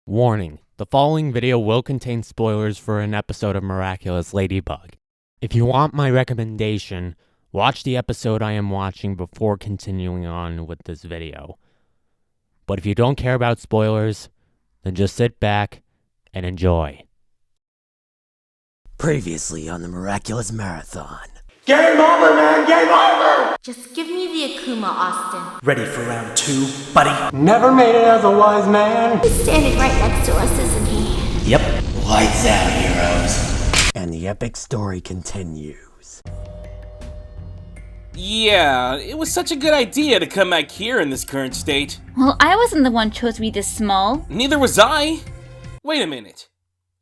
Warning, the following video will contain spoilers for an episode of Miraculous Ladybug. If you want my recommendation, watch the episode I am watching before continuing on with this video. But if you don't care about spoilers, then just sit back and enjoy. Previously on the Miraculous Marathon. Game over, man! Game over! Just give me the Akuma, Austin. Ready for round 2, buddy? Never made it as a wise man. He's standing right next to us, isn't he? Yep. Lights out, heroes. And the epic story continues. Yeah, it was such a good idea to come back here in this current state. Well, I wasn't the one chose to be this small. Neither was I. Wait a minute.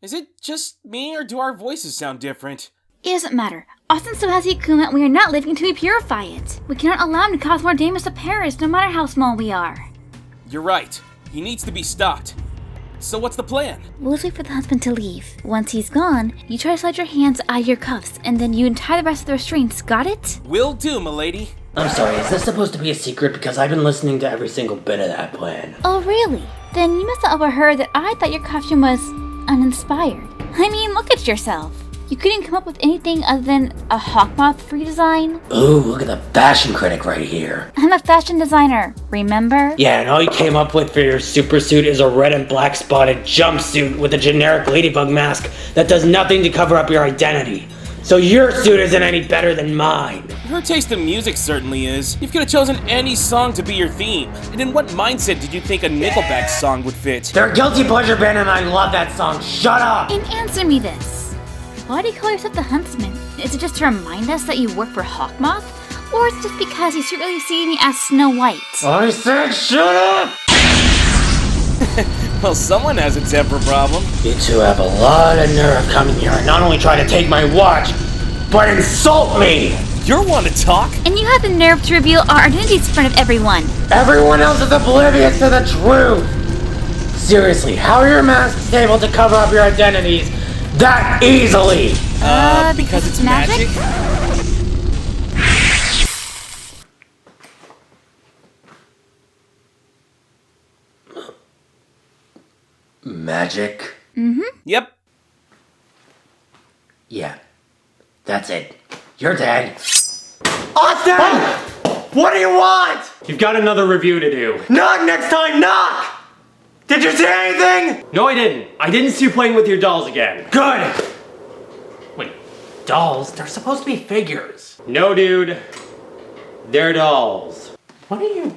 Is it just me, or do our voices sound different? It doesn't matter. Austin still has the Akuma, and we are not living until we purify it. We cannot allow him to cause more damage to Paris, no matter how small we are. You're right. He needs to be stopped. So what's the plan? We'll just wait for the husband to leave. Once he's gone, you try to slide your hands out of your cuffs, and then you untie the rest of the restraints. Got it? Will do, milady. I'm sorry, is this supposed to be a secret? Because I've been listening to every single bit of that plan. Oh, really? Then you must have overheard that I thought your costume was uninspired. I mean, look at yourself. You couldn't come up with anything other than a hawkmoth free design? Ooh, look at the fashion critic right here. I'm a fashion designer, remember? Yeah, and all you came up with for your super suit is a red and black spotted jumpsuit with a generic ladybug mask that does nothing to cover up your identity. So your suit isn't any better than mine. Your taste in music certainly is. You could have chosen any song to be your theme. And in what mindset did you think a Nickelback song would fit? They're a guilty pleasure band and I love that song. Shut up! And answer me this. Why do you call yourself the Huntsman? Is it just to remind us that you work for Hawkmoth? Or is it just because you secretly see me as Snow White? I said shut up! Well, someone has a temper problem. You two have a lot of nerve coming here and not only try to take my watch, but insult me! You're one to talk. And you have the nerve to reveal our identities in front of everyone. Everyone else is oblivious to the truth! Seriously, how are your masks able to cover up your identities that easily? Because it's magic? Magic? Mm-hmm. Yep. Yeah. That's it. You're dead. Austin! What do you want? You've got another review to do. Knock next time, knock! Did you see anything? No, I didn't. I didn't see you playing with your dolls again. Good! Wait, dolls? They're supposed to be figures. No, dude. They're dolls. What are you...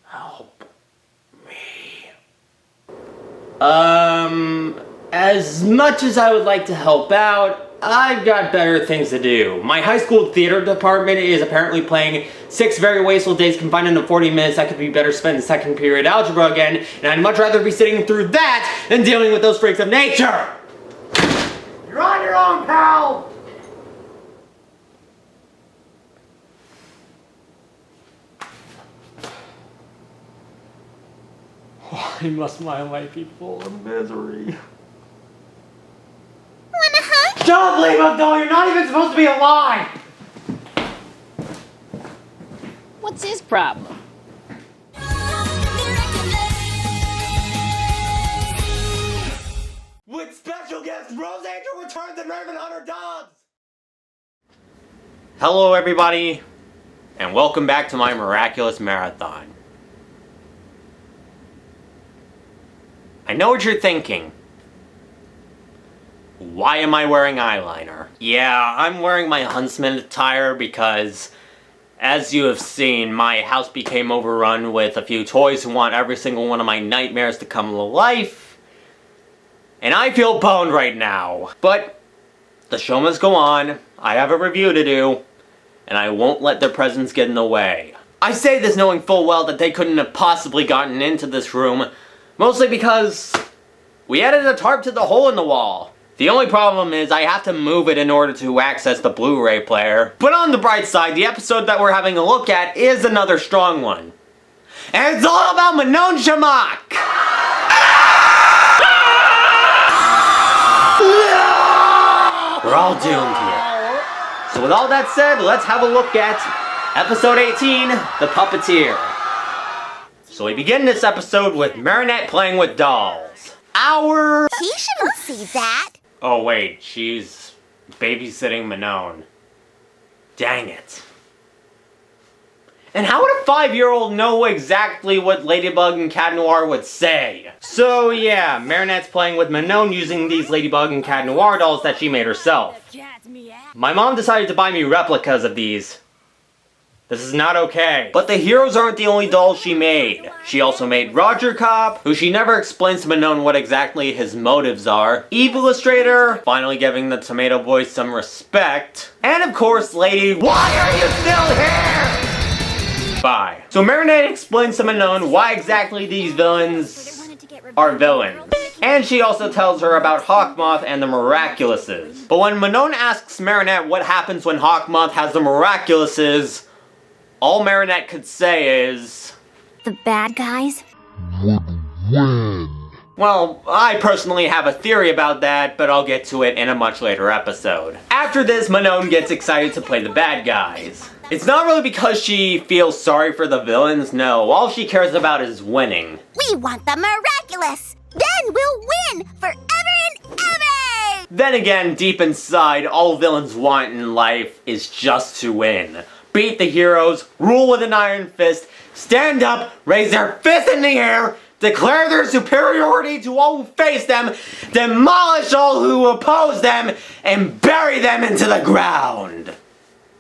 Help me. As much as I would like to help out, I've got better things to do. My high school theater department is apparently playing 6 very wasteful days confined into 40 minutes that could be better spent in second period algebra again, and I'd much rather be sitting through that than dealing with those freaks of nature! You're on your own, pal! Why must my life be full of misery? Wanna hug? Shut up, Ladybug doll! You're not even supposed to be alive! What's his problem? With special guest TheRoseAngelReturns and RavenHunterDubz! Hello everybody, and welcome back to my Miraculous Marathon. I know what you're thinking. Why am I wearing eyeliner? Yeah, I'm wearing my Huntsman attire because, as you have seen, my house became overrun with a few toys who want every single one of my nightmares to come to life. And I feel boned right now. But the show must go on. I have a review to do. And I won't let their presence get in the way. I say this knowing full well that they couldn't have possibly gotten into this room, mostly because we added a tarp to the hole in the wall. The only problem is I have to move it in order to access the Blu-ray player. But on the bright side, the episode that we're having a look at is another strong one. And it's all about Manon Shamak! We're all doomed here. So with all that said, let's have a look at Episode 18, The Puppeteer. So we begin this episode with Marinette playing with dolls. He shouldn't see that. Oh wait, she's babysitting Manon. Dang it. And how would a 5-year-old know exactly what Ladybug and Cat Noir would say? So yeah, Marinette's playing with Manon using these Ladybug and Cat Noir dolls that she made herself. My mom decided to buy me replicas of these. This is not okay. But the heroes aren't the only dolls she made. She also made Roger Cop, who she never explains to Manon what exactly his motives are. Eve Illustrator, finally giving the Tomato Boy some respect. And of course, Lady, why are you still here? Bye. So Marinette explains to Manon why exactly these villains are villains. And she also tells her about Hawkmoth and the Miraculouses. But when Manon asks Marinette what happens when Hawkmoth has the Miraculouses, all Marinette could say is... The bad guys? Would win. Well, I personally have a theory about that, but I'll get to it in a much later episode. After this, Manon gets excited to play the bad guys. It's not really because she feels sorry for the villains, no. All she cares about is winning. We want the miraculous! Then we'll win forever and ever! Then again, deep inside, all villains want in life is just to win. Beat the heroes, rule with an iron fist, stand up, raise their fist in the air, declare their superiority to all who face them, demolish all who oppose them, and bury them into the ground.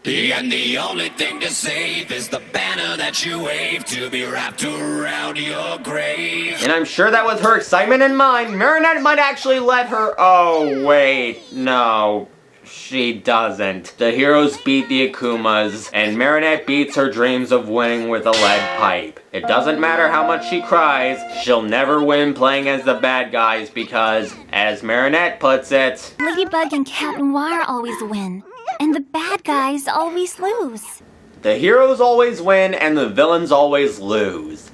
And the only thing to save is the banner that you wave to be wrapped around your grave. And I'm sure that with her excitement in mind, Marinette might actually let her... Oh, wait, no. She doesn't. The heroes beat the Akumas, and Marinette beats her dreams of winning with a lead pipe. It doesn't matter how much she cries, she'll never win playing as the bad guys because, as Marinette puts it, Ladybug and Cat Noir always win, and the bad guys always lose. the heroes always win and the villains always lose.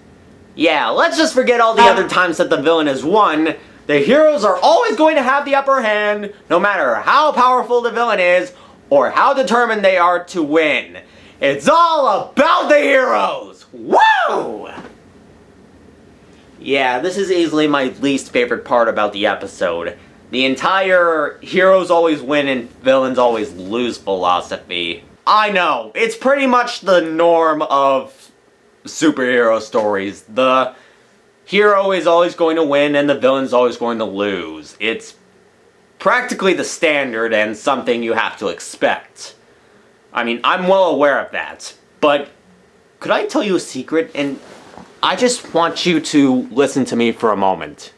Yeah, let's just forget all the other times that the villain has won. The heroes are always going to have the upper hand, no matter how powerful the villain is, or how determined they are to win. It's all about the heroes! Woo! Yeah, this is easily my least favorite part about the episode. The entire heroes always win and villains always lose philosophy. I know, it's pretty much the norm of superhero stories. The hero is always going to win and the villain's always going to lose. It's practically the standard and something you have to expect. I mean, I'm well aware of that, but could I tell you a secret? And I just want you to listen to me for a moment.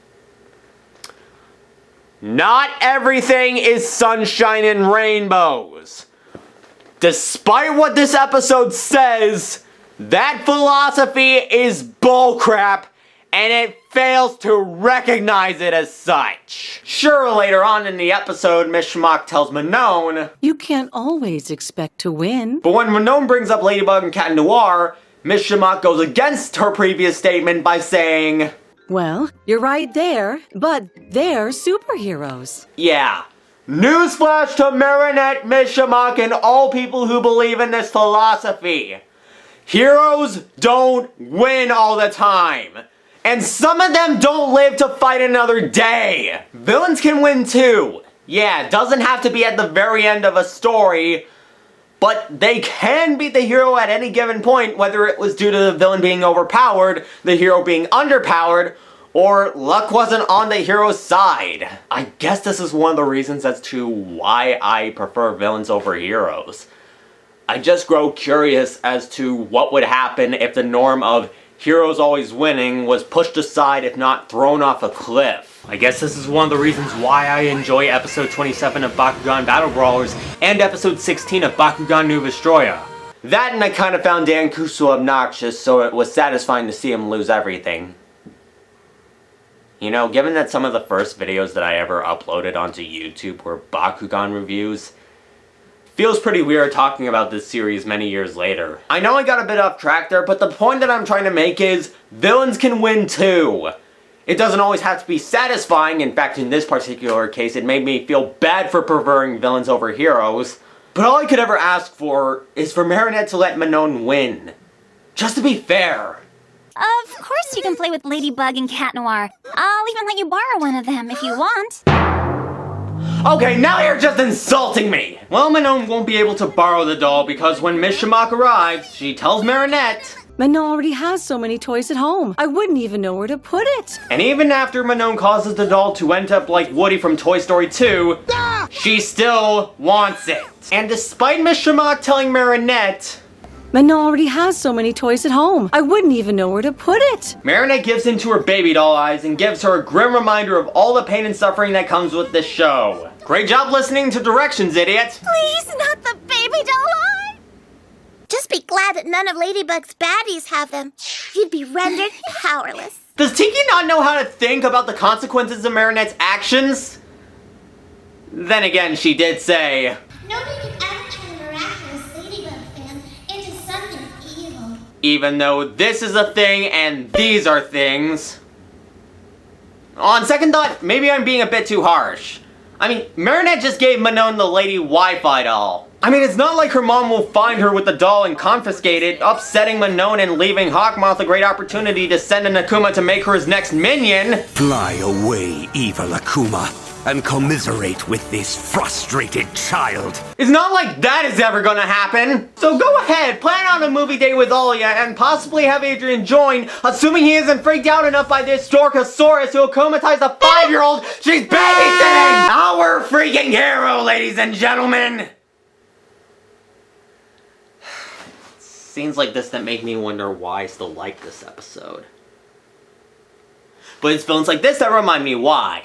Not everything is sunshine and rainbows. Despite what this episode says, that philosophy is bullcrap, and it fails to recognize it as such. Sure, later on in the episode, Miss Schmuck tells Manon, you can't always expect to win. But when Manon brings up Ladybug and Cat Noir, Miss Schmuck goes against her previous statement by saying, well, you're right there, but they're superheroes. Yeah. Newsflash to Marinette, Miss Schmuck, and all people who believe in this philosophy. Heroes don't win all the time. And some of them don't live to fight another day. Villains can win too. Yeah, it doesn't have to be at the very end of a story, but they can beat the hero at any given point, whether it was due to the villain being overpowered, the hero being underpowered, or luck wasn't on the hero's side. I guess this is one of the reasons as to why I prefer villains over heroes. I just grow curious as to what would happen if the norm of heroes always winning was pushed aside, if not thrown off a cliff. I guess this is one of the reasons why I enjoy episode 27 of Bakugan Battle Brawlers and episode 16 of Bakugan Nu Vestroya. That and I kind of found Dan Kusu obnoxious, so it was satisfying to see him lose everything. You know, given that some of the first videos that I ever uploaded onto YouTube were Bakugan reviews, feels pretty weird talking about this series many years later. I know I got a bit off track there, but the point that I'm trying to make is, villains can win too. It doesn't always have to be satisfying. In fact, in this particular case, it made me feel bad for preferring villains over heroes. But all I could ever ask for is for Marinette to let Manon win. Just to be fair. Of course you can play with Ladybug and Cat Noir. I'll even let you borrow one of them if you want. Okay, now you're just insulting me! Well, Manon won't be able to borrow the doll because when Miss Shamak arrives, she tells Marinette... Manon already has so many toys at home. I wouldn't even know where to put it. And even after Manon causes the doll to end up like Woody from Toy Story 2, she still wants it. And despite Miss Shamak telling Marinette... Manon already has so many toys at home. I wouldn't even know where to put it. Marinette gives into her baby doll eyes and gives her a grim reminder of all the pain and suffering that comes with this show. Great job listening to directions, idiot! Please, not the baby doll eye! Just be glad that none of Ladybug's baddies have them. You'd be rendered powerless. Does Tiki not know how to think about the consequences of Marinette's actions? Then again, she did say... Nobody could ever turn a Miraculous Ladybug fan into something evil. Even though this is a thing and these are things. On second thought, maybe I'm being a bit too harsh. I mean, Marinette just gave Manon the Lady Wi-Fi doll. I mean, it's not like her mom will find her with the doll and confiscate it, upsetting Manon and leaving Hawkmoth a great opportunity to send an Akuma to make her his next minion. Fly away, evil Akuma, and commiserate with this frustrated child. It's not like that is ever gonna happen. So go ahead, plan on a movie date with Alia and possibly have Adrian join, assuming he isn't freaked out enough by this Storkosaurus who akumatize a 5-year-old she's babysitting! Our freaking hero, ladies and gentlemen! Scenes like this that make me wonder why I still like this episode. But it's films like this that remind me why.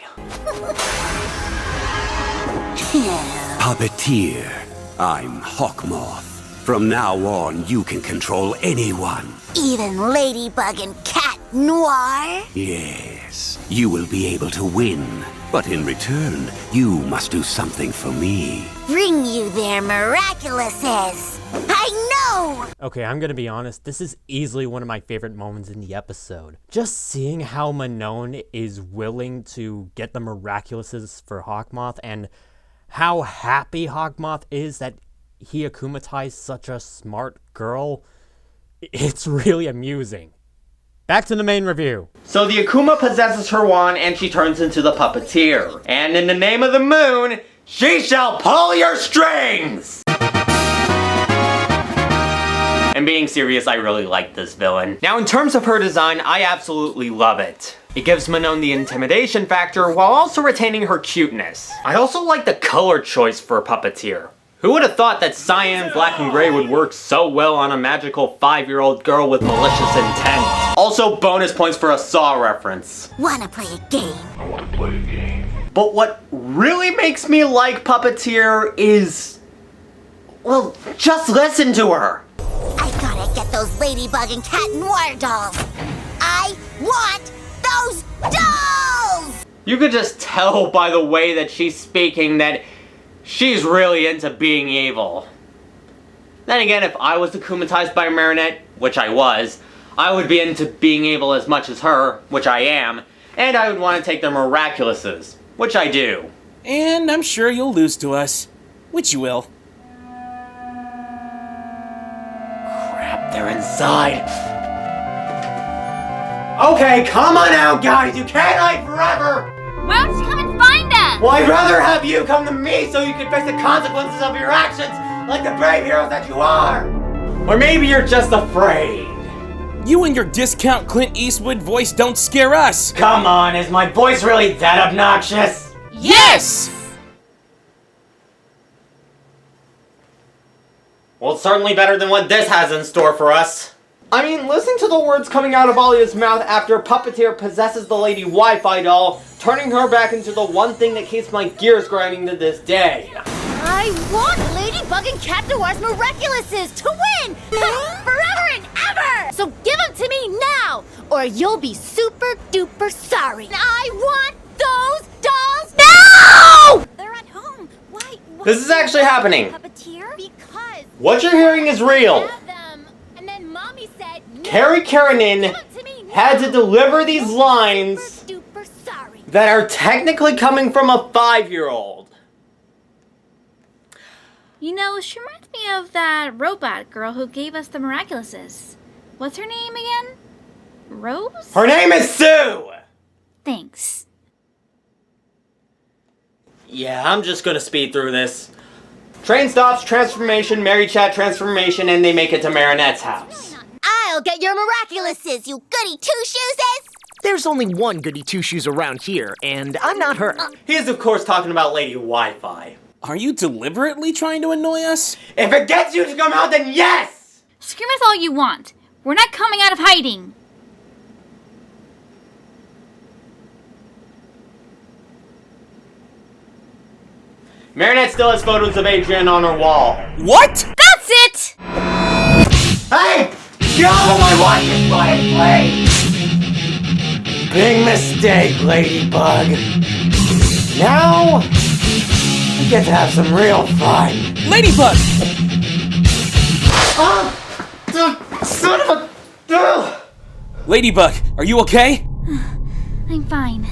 Puppeteer, I'm Hawkmoth. From now on, you can control anyone. Even Ladybug and Cat Noir? Yes, you will be able to win. But in return, you must do something for me. Bring you their Miraculouses. I know! Okay, I'm gonna be honest, this is easily one of my favorite moments in the episode. Just seeing how Manon is willing to get the Miraculouses for Hawkmoth and how happy Hawkmoth is that he akumatized such a smart girl, it's really amusing. Back to the main review. So the Akuma possesses her wand and she turns into the Puppeteer. And in the name of the moon, she shall pull your strings! And being serious, I really like this villain. Now in terms of her design, I absolutely love it. It gives Manon the intimidation factor while also retaining her cuteness. I also like the color choice for Puppeteer. Who would have thought that cyan, black, and gray would work so well on a magical 5-year-old girl with malicious intent? Also, bonus points for a Saw reference. Wanna play a game? I want to play a game. But what really makes me like Puppeteer is... well, just listen to her. I gotta get those Ladybug and Cat Noir dolls. I want those dolls! You could just tell by the way that she's speaking that she's really into being evil. Then again, if I was akumatized by Marinette, which I was, I would be into being evil as much as her, which I am, and I would want to take their Miraculouses, which I do. And I'm sure you'll lose to us, which you will. Crap, they're inside. Okay, come on out, guys, you can't hide forever! Why don't you come and find us? Well, I'd rather have you come to me so you can face the consequences of your actions like the brave heroes that you are! Or maybe you're just afraid. You and your discount Clint Eastwood voice don't scare us! Come on, is my voice really that obnoxious? Yes! Well, it's certainly better than what this has in store for us. I mean, listen to the words coming out of Alia's mouth after Puppeteer possesses the Lady Wi-Fi doll, turning her back into the one thing that keeps my gears grinding to this day. I want Ladybug and Cat Noir's Miraculouses to win! Forever and ever! So give them to me now, or you'll be super duper sorry. I want those dolls now! They're at home. Why This is actually happening. Puppeteer? Because What you're hearing is real. have them. And then Mommy said, no, Carrie Karanin give 'em to me had to now. deliver these lines Super duper sorry. that are technically coming from a 5-year-old. You know, she reminds me of that robot girl who gave us the Miraculouses. What's her name again? Rose? Her name is Sue! Thanks. Yeah, I'm just gonna speed through this. Train stops, transformation, Mary Chat transformation, and they make it to Marinette's house. I'll get your Miraculouses, you goody two-shoeses! There's only one goody two-shoes around here, and I'm not her. He is, of course, talking about Lady Wi-Fi. Are you deliberately trying to annoy us? If it gets you to come out, then yes! Scream us all you want. We're not coming out of hiding. Marinette still has photos of Adrian on her wall. What? That's it! Hey! Get off of my watch, you fucking play! Big mistake, Ladybug. Now, we get to have some real fun. Ladybug! Son of a... Ladybug, are you okay? I'm fine.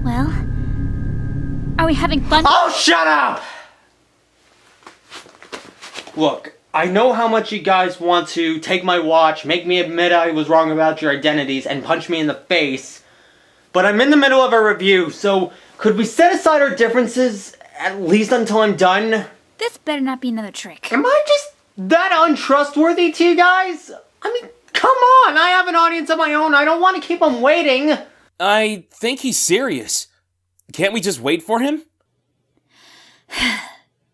Well, are we having fun? Oh, shut up! Look, I know how much you guys want to take my watch, make me admit I was wrong about your identities, and punch me in the face, but I'm in the middle of a review, so could we set aside our differences, at least until I'm done? This better not be another trick. Am I just that untrustworthy to you guys? I mean, come on, I have an audience of my own, I don't want to keep them waiting. I think he's serious. Can't we just wait for him?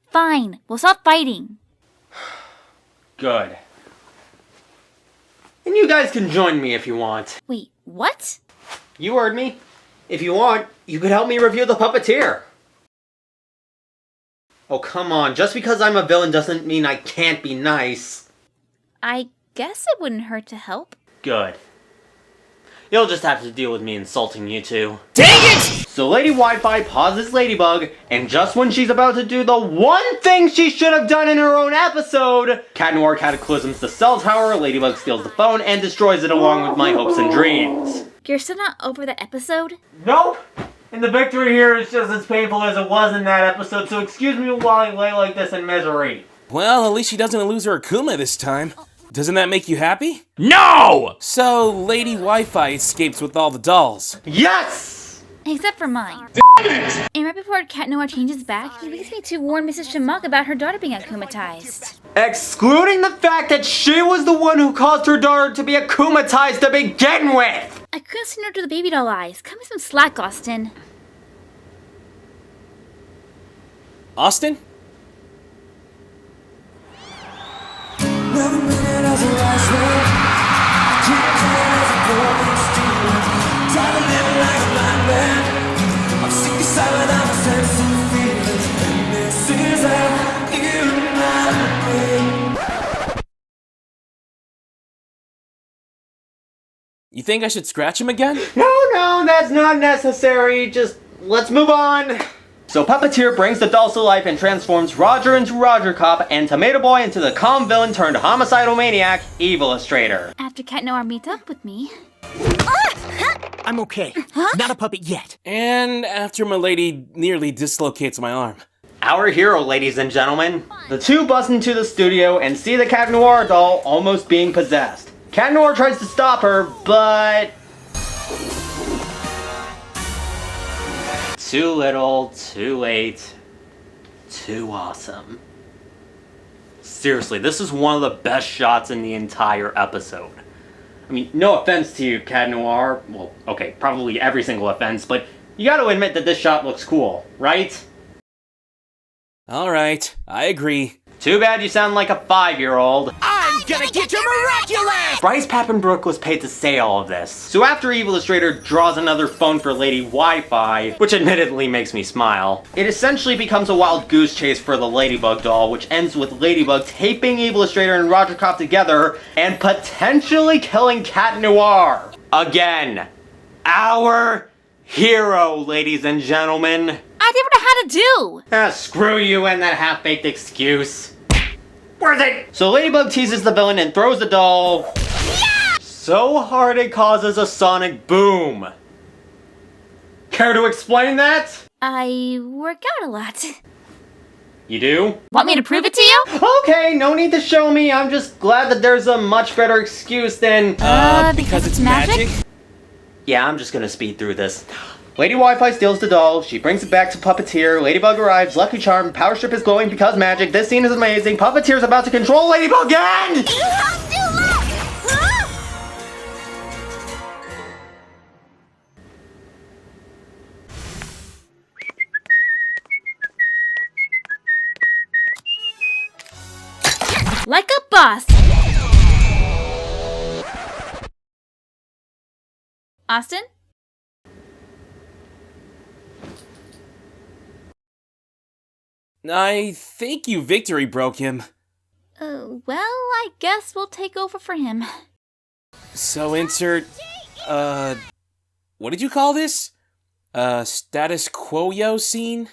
Fine, we'll stop fighting. Good. And you guys can join me if you want. Wait, what? You heard me. If you want, you could help me review The Puppeteer. Oh, come on. Just because I'm a villain doesn't mean I can't be nice. I guess it wouldn't hurt to help. Good. You'll just have to deal with me insulting you two. Dang it! So Lady Wi-Fi pauses Ladybug, and just when she's about to do the one thing she should have done in her own episode, Cat Noir cataclysms the cell tower, Ladybug steals the phone, and destroys it along with my hopes and dreams. You're still not over that episode? Nope! And the victory here is just as painful as it was in that episode, so excuse me while I lay like this in misery. Well, at least she doesn't lose her Akuma this time. Doesn't that make you happy? No! So, Lady Wi-Fi escapes with all the dolls. Yes! Except for mine. And right before Cat Noir changes back, he leaves me to warn Mrs. Shamok about her daughter being akumatized. Excluding the fact that she was the one who caused her daughter to be akumatized to begin with! I couldn't send her to the baby doll eyes. Cut me some slack, Austin. Austin? You think I should scratch him again? No, that's not necessary. Just, let's move on. So Puppeteer brings the dolls to life and transforms Roger into Roger Cop and Tomato Boy into the calm villain turned homicidal maniac, Evilustrator. After Cat Noir meets up with me. I'm okay. Not a puppet yet. And after my lady nearly dislocates my arm. Our hero, ladies and gentlemen. The two bust into the studio and see the Cat Noir doll almost being possessed. Cat Noir tries to stop her, but... too little, too late, too awesome. Seriously, this is one of the best shots in the entire episode. I mean, no offense to you, Cat Noir. Well, okay, probably every single offense, but you gotta admit that this shot looks cool, right? Alright, I agree. Too bad you sound like a 5-year-old. I'm gonna get your Miraculous! Bryce Pappenbrook was paid to say all of this. So after Evilustrator draws another phone for Lady Wi-Fi, which admittedly makes me smile, it essentially becomes a wild goose chase for the Ladybug doll, which ends with Ladybug taping Evilustrator and Roger Cop together and potentially killing Cat Noir. Again, our hero, ladies and gentlemen. I did what I had to do! Screw you and that half-baked excuse. Worth it! So Ladybug teases the villain and throws the doll so hard it causes a sonic boom. Care to explain that? I work out a lot. You do? Want me to prove it to you? Okay, no need to show me. I'm just glad that there's a much better excuse than... because it's magic? Yeah, I'm just gonna speed through this. Lady Wi-Fi steals the doll. She brings it back to Puppeteer. Ladybug arrives. Lucky Charm. Power Strip is glowing because magic. This scene is amazing. Puppeteer's about to control Ladybug again! You have to look! Huh? Like a boss! Austin? I think you victory broke him. Well, I guess we'll take over for him. So insert, what did you call this? Status quo scene?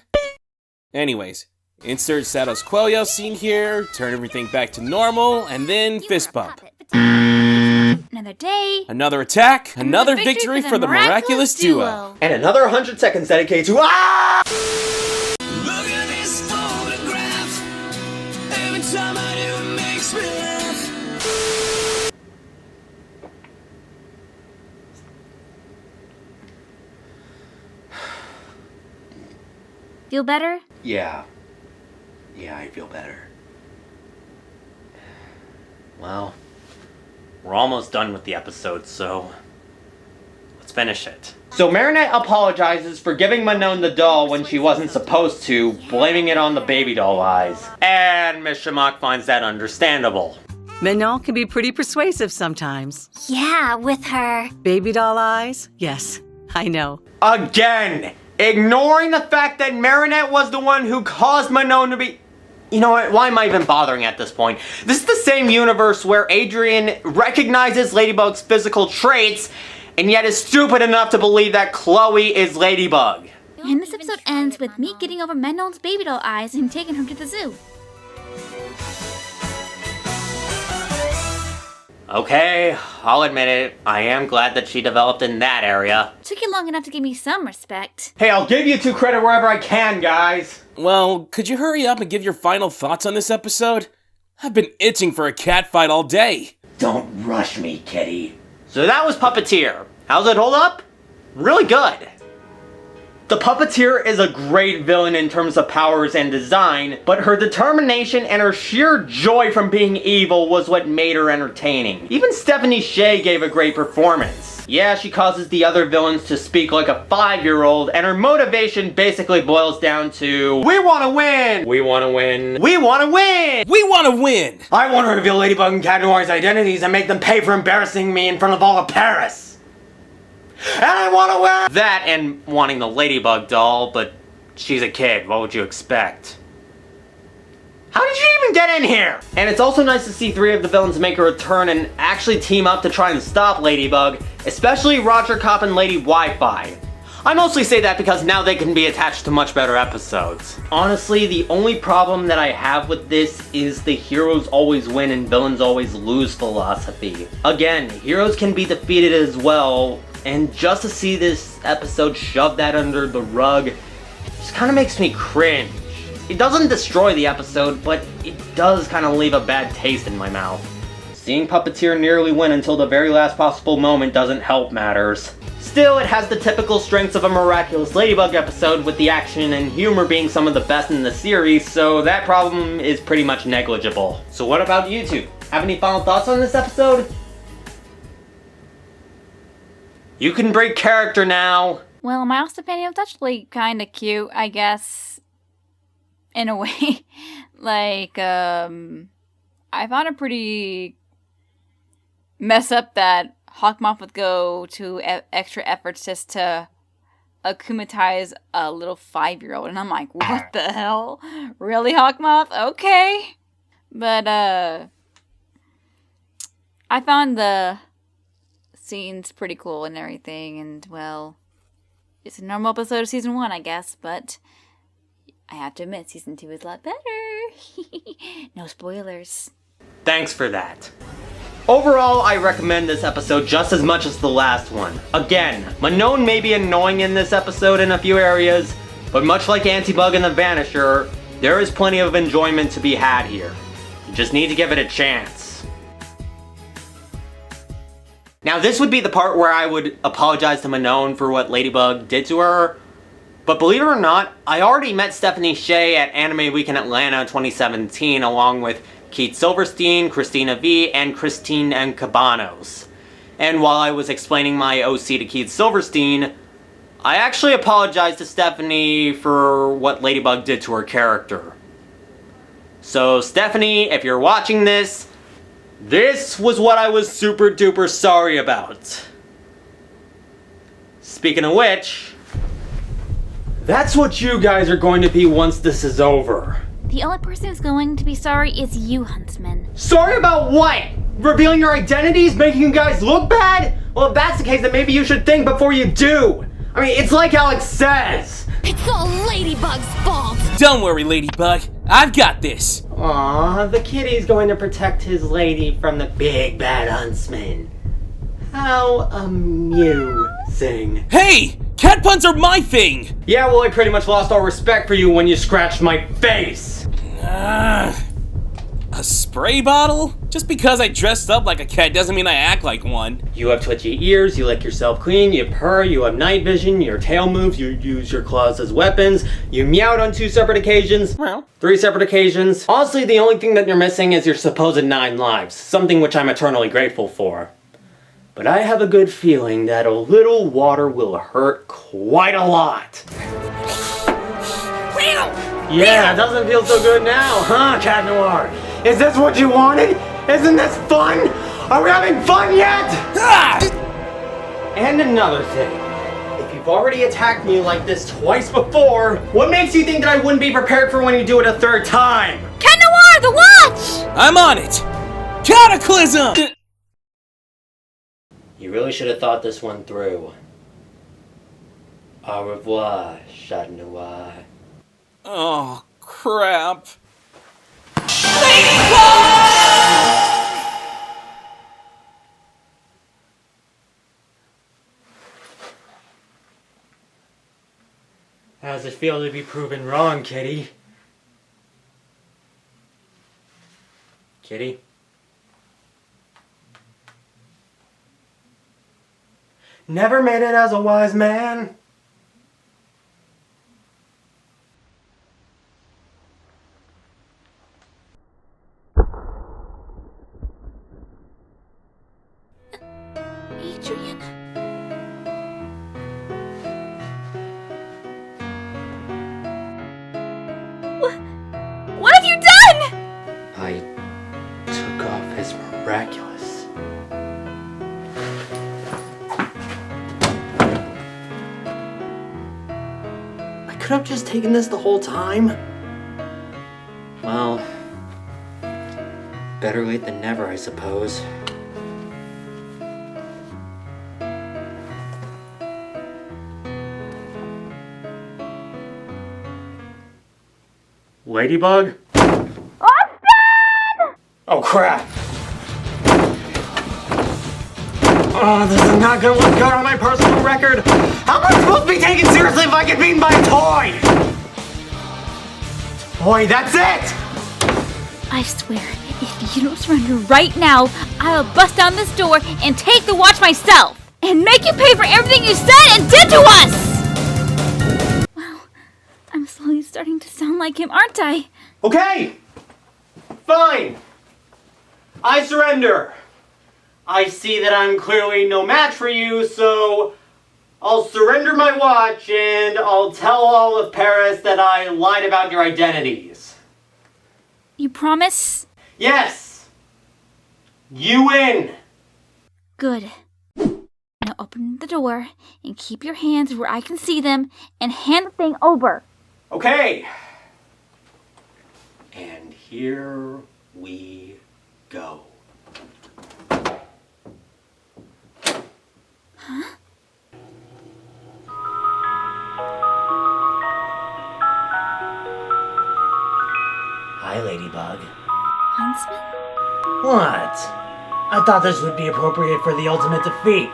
Anyways, insert status quo scene here, turn everything back to normal, and then fist bump. Another day. Another attack, another victory for the miraculous duo. And another 100 seconds dedicated to Look at this photograph. Every time I do, it makes me laugh. Feel better? Yeah, I feel better. Well, we're almost done with the episode, so let's finish it. So Marinette apologizes for giving Manon the doll when she wasn't supposed to, blaming it on the baby doll eyes. And Miss Shamrock finds that understandable. Manon can be pretty persuasive sometimes. Yeah, with her. Baby doll eyes? Yes, I know. Again! Ignoring the fact that Marinette was the one who caused Manon to be... You know what, why am I even bothering at this point? This is the same universe where Adrian recognizes Ladybug's physical traits, and yet is stupid enough to believe that Chloe is Ladybug. And this episode ends with me getting over Manon's baby doll eyes and taking her to the zoo. Okay, I'll admit it. I am glad that she developed in that area. Took you long enough to give me some respect. Hey, I'll give you 2 credit wherever I can, guys. Well, could you hurry up and give your final thoughts on this episode? I've been itching for a cat fight all day. Don't rush me, kitty. So that was Puppeteer. How's it hold up? Really good. The Puppeteer is a great villain in terms of powers and design, but her determination and her sheer joy from being evil was what made her entertaining. Even Stephanie Sheh gave a great performance. Yeah, she causes the other villains to speak like a 5-year-old, and her motivation basically boils down to, we wanna win! We wanna win. We wanna win! We want to win! I want to reveal Ladybug and Cat Noir's identities and make them pay for embarrassing me in front of all of Paris! And I want to win! That and wanting the Ladybug doll, but she's a kid. What would you expect? How did you even get in here? And it's also nice to see 3 of the villains make a return and actually team up to try and stop Ladybug, especially Roger Cop and Lady Wi-Fi. I mostly say that because now they can be attached to much better episodes. Honestly, the only problem that I have with this is the heroes always win and villains always lose philosophy. Again, heroes can be defeated as well, and just to see this episode shove that under the rug just kind of makes me cringe. It doesn't destroy the episode, but it does kind of leave a bad taste in my mouth. Seeing Puppeteer nearly win until the very last possible moment doesn't help matters. Still, it has the typical strengths of a Miraculous Ladybug episode, with the action and humor being some of the best in the series, so that problem is pretty much negligible. So what about you two? Have any final thoughts on this episode? You can break character now! Well, my Austin Panty was actually kinda cute, I guess. In a way. Like, I found it pretty mess up that Hawkmoth would go to extra efforts just to akumatize a little 5-year-old. And I'm like, what the hell? Really, Hawkmoth? Okay. But, I found the scenes pretty cool and everything. And, well, it's a normal episode of Season 1, I guess. But I have to admit, Season 2 is a lot better. No spoilers. Thanks for that. Overall, I recommend this episode just as much as the last one. Again, Manon may be annoying in this episode in a few areas, but much like Antibug and the Vanisher, there is plenty of enjoyment to be had here. You just need to give it a chance. Now this would be the part where I would apologize to Manon for what Ladybug did to her, but believe it or not, I already met Stephanie Sheh at Anime Week in Atlanta 2017 along with Keith Silverstein, Christina V, and Christine and Cabanos. And while I was explaining my OC to Keith Silverstein, I actually apologized to Stephanie for what Ladybug did to her character. So Stephanie, if you're watching this was what I was super duper sorry about. Speaking of which, that's what you guys are going to be once this is over. The only person who's going to be sorry is you, Huntsman. Sorry about what? Revealing your identities, making you guys look bad? Well, if that's the case, then maybe you should think before you do. I mean, it's like Alex says. It's all Ladybug's fault. Don't worry, Ladybug. I've got this. Aw, the kitty's going to protect his lady from the big bad huntsman. How amusing. Hey! Cat puns are my thing! Yeah, well, I pretty much lost all respect for you when you scratched my face. A spray bottle? Just because I dressed up like a cat doesn't mean I act like one. You have twitchy ears, you lick yourself clean, you purr, you have night vision, your tail moves, you use your claws as weapons, you meowed on 2 separate occasions, Well. 3 separate occasions. Honestly, the only thing that you're missing is your supposed 9 lives, something which I'm eternally grateful for. But I have a good feeling that a little water will hurt quite a lot. Yeah, it doesn't feel so good now, huh, Cat Noir? Is this what you wanted? Isn't this fun? Are we having fun yet? Ah! And another thing. If you've already attacked me like this twice before, what makes you think that I wouldn't be prepared for when you do it a 3rd time? Cat Noir, the watch! I'm on it! Cataclysm! You really should have thought this one through. Au revoir, Chat Noir. Oh, crap. How does it feel to be proven wrong, Kitty? Kitty? Never made it as a wise man. Adrian. What have you done? I took off his miraculous. Could I have just taken this the whole time? Well, better late than never, I suppose. Ladybug? Austin! Oh crap! Oh, this is not gonna look good on my personal record. How am I supposed to be taken seriously if I get beaten by a toy? Toy, that's it! I swear, if you don't surrender right now, I'll bust down this door and take the watch myself! And make you pay for everything you said and did to us! Wow, I'm slowly starting to sound like him, aren't I? Okay! Fine! I surrender! I see that I'm clearly no match for you, so I'll surrender my watch and I'll tell all of Paris that I lied about your identities. You promise? Yes! You win! Good. Now open the door and keep your hands where I can see them and hand the thing over. Okay. And here we go. Huh? Hi, Ladybug. Huntsman? What? I thought this would be appropriate for the ultimate defeat.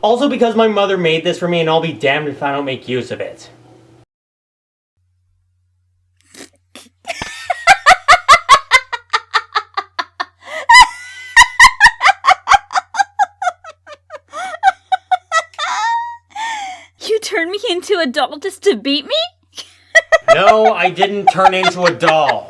Also because my mother made this for me, and I'll be damned if I don't make use of it. You turned me into a doll just to beat me? No, I didn't turn into a doll.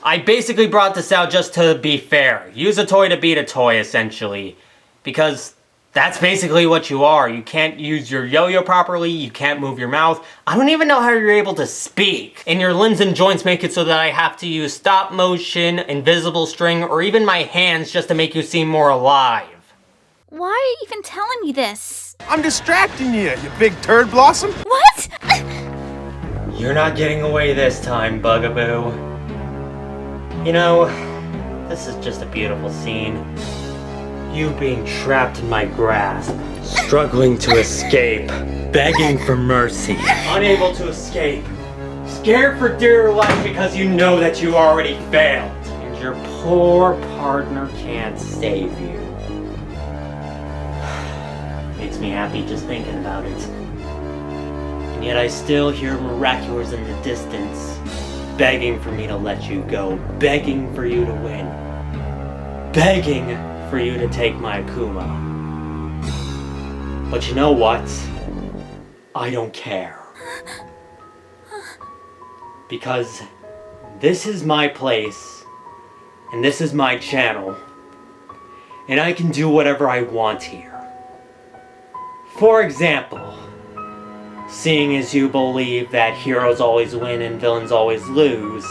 I basically brought this out just to be fair. Use a toy to beat a toy, essentially. Because that's basically what you are. You can't use your yo-yo properly, you can't move your mouth. I don't even know how you're able to speak. And your limbs and joints make it so that I have to use stop motion, invisible string, or even my hands just to make you seem more alive. Why are you even telling me this? I'm distracting you, you big turd blossom. What? You're not getting away this time, Bugaboo. You know, this is just a beautiful scene. You being trapped in my grasp, struggling to escape, begging for mercy, unable to escape, scared for dear life because you know that you already failed, and your poor partner can't save you. Makes me happy just thinking about it. And yet I still hear Miraculous in the distance, begging for me to let you go, begging for you to win, begging for you to take my Akuma. But you know what? I don't care. Because this is my place, and this is my channel, and I can do whatever I want here. For example, seeing as you believe that heroes always win and villains always lose,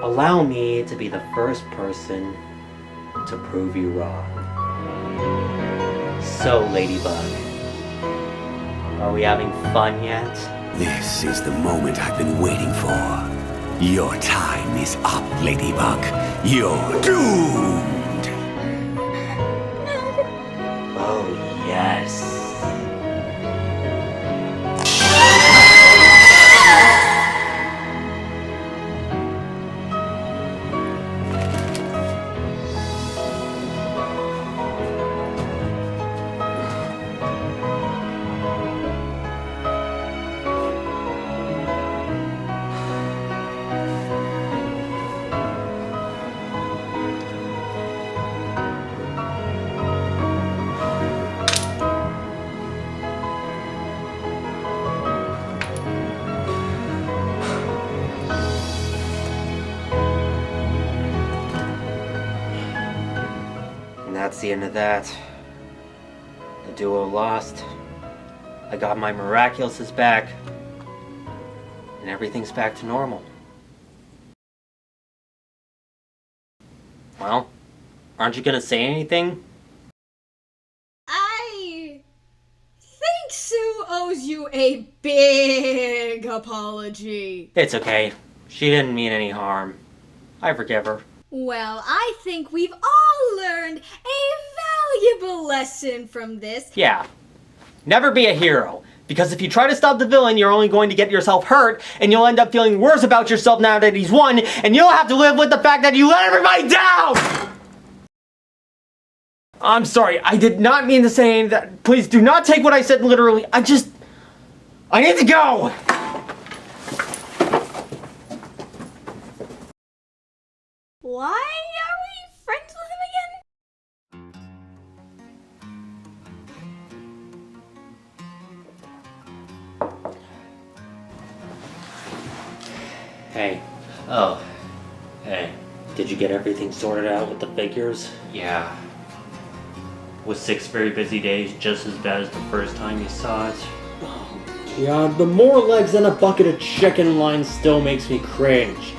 allow me to be the first person to prove you wrong. So, Ladybug, are we having fun yet? This is the moment I've been waiting for. Your time is up, Ladybug. You're doomed! Oh, yes. That's the end of that. The duo lost. I got my Miraculouses back. And everything's back to normal. Well, aren't you gonna say anything? I think Sue owes you a big apology. It's okay. She didn't mean any harm. I forgive her. Well, I think we've all learned a valuable lesson from this. Yeah. Never be a hero. Because if you try to stop the villain, you're only going to get yourself hurt, and you'll end up feeling worse about yourself now that he's won, and you'll have to live with the fact that you let everybody down! I'm sorry, I did not mean to say that. Please do not take what I said literally. I need to go! Why are we friends with him again? Hey. Oh. Hey. Did you get everything sorted out with the figures? Yeah. Was 6 very busy days just as bad as the first time you saw it? Oh, God, the more legs than a bucket of chicken line still makes me cringe.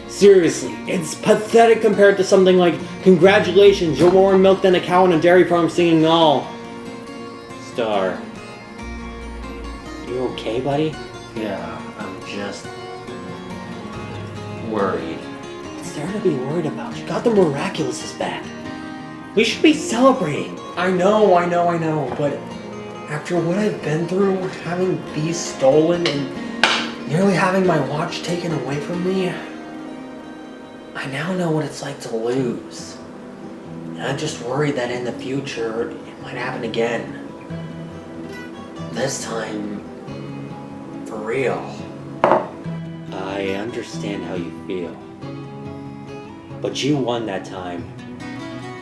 Seriously, it's pathetic compared to something like, congratulations, you're more milk than a cow on a dairy farm singing all. Star. You okay, buddy? Yeah, I'm just worried. What's there to be worried about? You got the Miraculouses back. We should be celebrating. I know, but after what I've been through, having these stolen and nearly having my watch taken away from me, I now know what it's like to lose. And I'm just worried that in the future, it might happen again. This time, for real. I understand how you feel. But you won that time.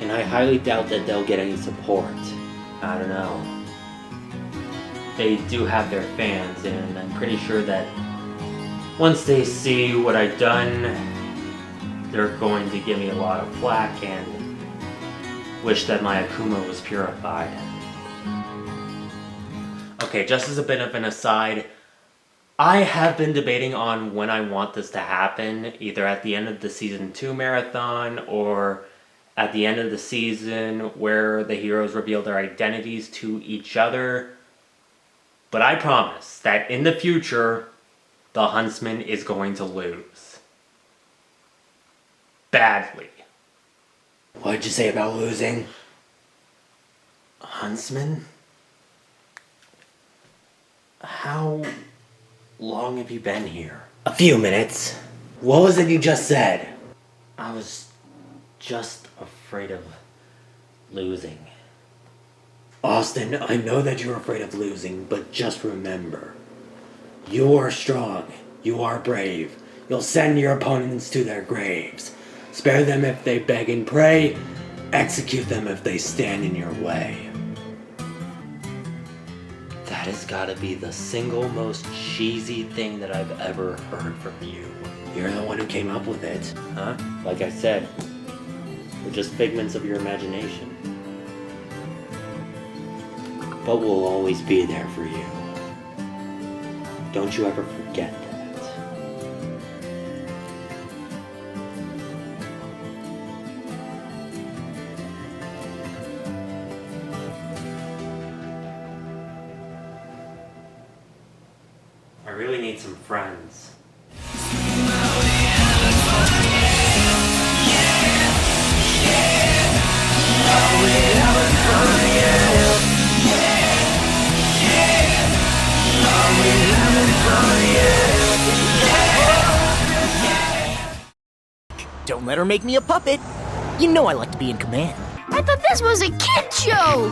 And I highly doubt that they'll get any support. I don't know. They do have their fans, and I'm pretty sure that once they see what I've done, they're going to give me a lot of flack and wish that my Akuma was purified. Okay, just as a bit of an aside, I have been debating on when I want this to happen, either at the end of the Season 2 marathon or at the end of the season where the heroes reveal their identities to each other. But I promise that in the future, the Huntsman is going to lose. Badly. What'd you say about losing? Huntsman? How long have you been here? A few minutes. What was it you just said? I was just afraid of losing. Austin, I know that you're afraid of losing, but just remember, you are strong, you are brave. You'll send your opponents to their graves. Spare them if they beg and pray, execute them if they stand in your way. That has gotta be the single most cheesy thing that I've ever heard from you. You're the one who came up with it, huh? Like I said, we're just figments of your imagination. But we'll always be there for you. Don't you ever forget that. I really need some friends. Don't let her make me a puppet. You know I like to be in command. I thought this was a kid show!